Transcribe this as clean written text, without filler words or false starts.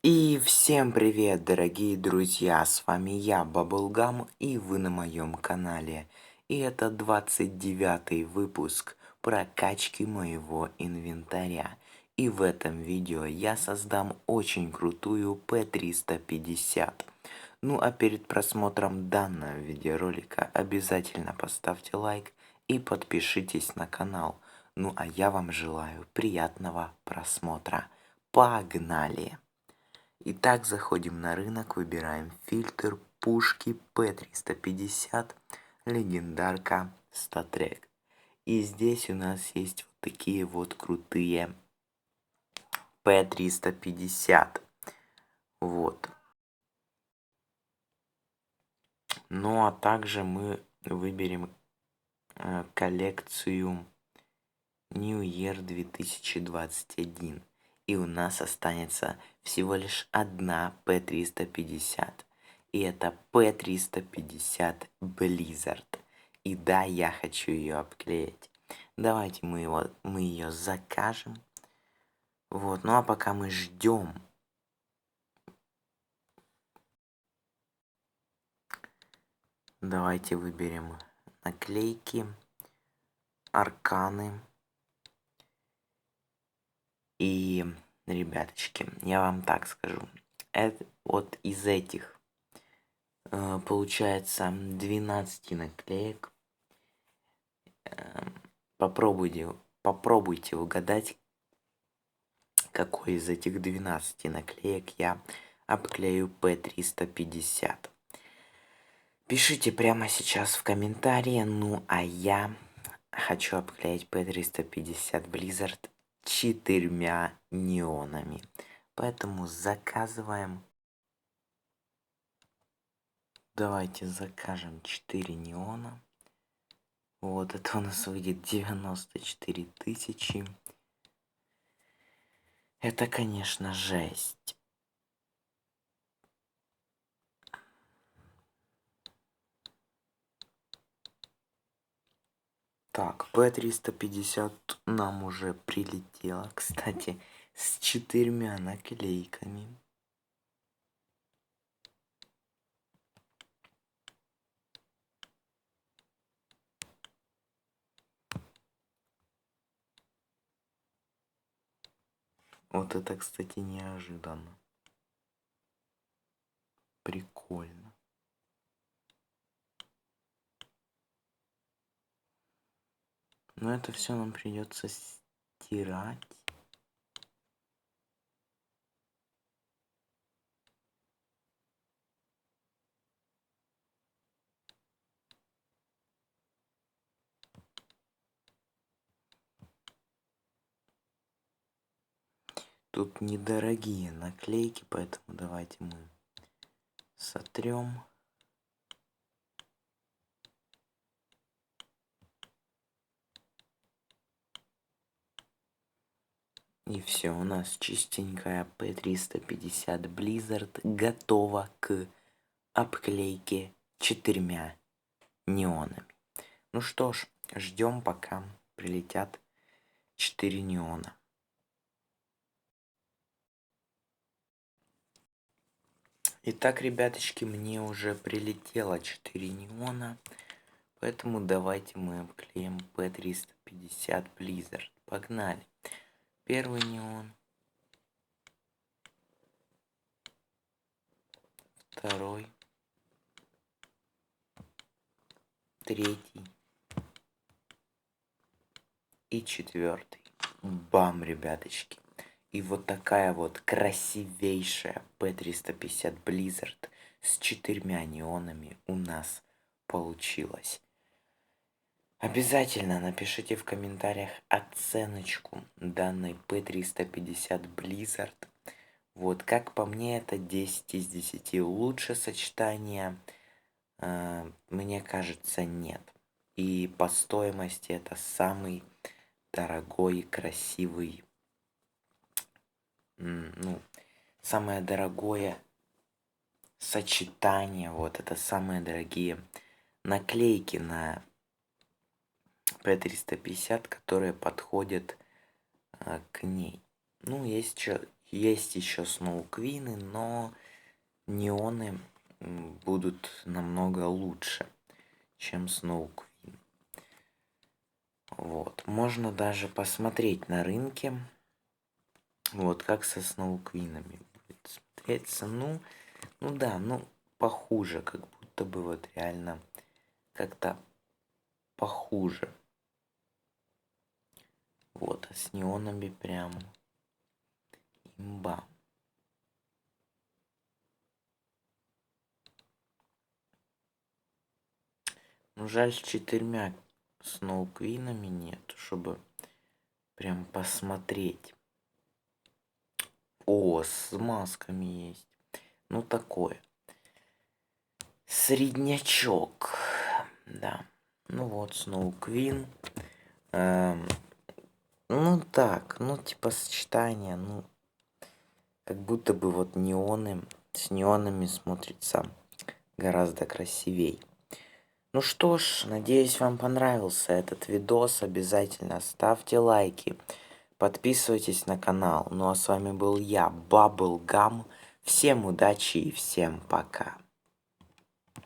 И всем привет, дорогие друзья, с вами я, Баблгам, и вы на моем канале. И это 29-й выпуск прокачки моего инвентаря. И в этом видео я создам очень крутую P350. Ну а перед просмотром данного видеоролика обязательно поставьте лайк и подпишитесь на канал. Ну а я вам желаю приятного просмотра. Погнали! Итак, заходим на рынок, выбираем фильтр пушки P350, легендарка статрек. И здесь у нас есть вот такие вот крутые P350. Вот. Ну а также мы выберем коллекцию New Year 2021. И у нас останется всего лишь одна P350. И это P350 Blizzard. И да, я хочу ее обклеить. Давайте мы ее закажем. Вот, ну а пока мы ждем. Давайте выберем наклейки, арканы. И, ребяточки, я вам так скажу. Это вот из этих получается 12 наклеек. Попробуйте угадать, какой из этих 12 наклеек я обклею P350. Пишите прямо сейчас в комментарии. Ну а я хочу обклеить P350 Blizzard 4 неонами. Поэтому заказываем. Давайте закажем 4 неона. Вот это у нас выйдет 94 тысячи. Это, конечно, жесть. Так, P350 нам уже прилетело, кстати, с 4 наклейками. Вот это, кстати, неожиданно. Прикольно. Но это все нам придется стирать. Тут недорогие наклейки, поэтому давайте мы сотрем. И все, у нас чистенькая P350 Blizzard готова к обклейке 4 неонами. Ну что ж, ждем, пока прилетят 4 неона. Итак, ребяточки, мне уже прилетело 4 неона, поэтому давайте мы обклеим P350 Blizzard. Погнали. Первый неон. Второй. Третий. И четвертый. Бам, ребяточки. И вот такая вот красивейшая P350 Blizzard с 4 неонами у нас получилась. Обязательно напишите в комментариях оценочку данной P350 Blizzard. Вот, как по мне, это 10 из 10. Лучше сочетание, мне кажется, нет. И по стоимости это самый дорогой, красивый, ну, самое дорогое сочетание. Вот, это самые дорогие наклейки на P350, которые подходят к ней. Ну, есть есть еще Сноуквины, но неоны будут намного лучше, чем Сноуквин. Вот. Можно даже посмотреть на рынке, вот, как со Сноуквинами будет смотреться. Ну да, похуже, как будто бы вот реально как-то похуже. Вот, а с неонами прям имба. Ну, жаль, с 4 Сноуквинами нет, чтобы прям посмотреть. О, с масками есть. Ну, такое. Среднячок. Да. Ну вот, Сноуквин. Ну так, ну типа сочетание, ну как будто бы вот неоны с неонами смотрится гораздо красивей. Ну что ж, надеюсь, вам понравился этот видос. Обязательно ставьте лайки, подписывайтесь на канал. Ну а с вами был я, Bubblegum. Всем удачи и всем пока.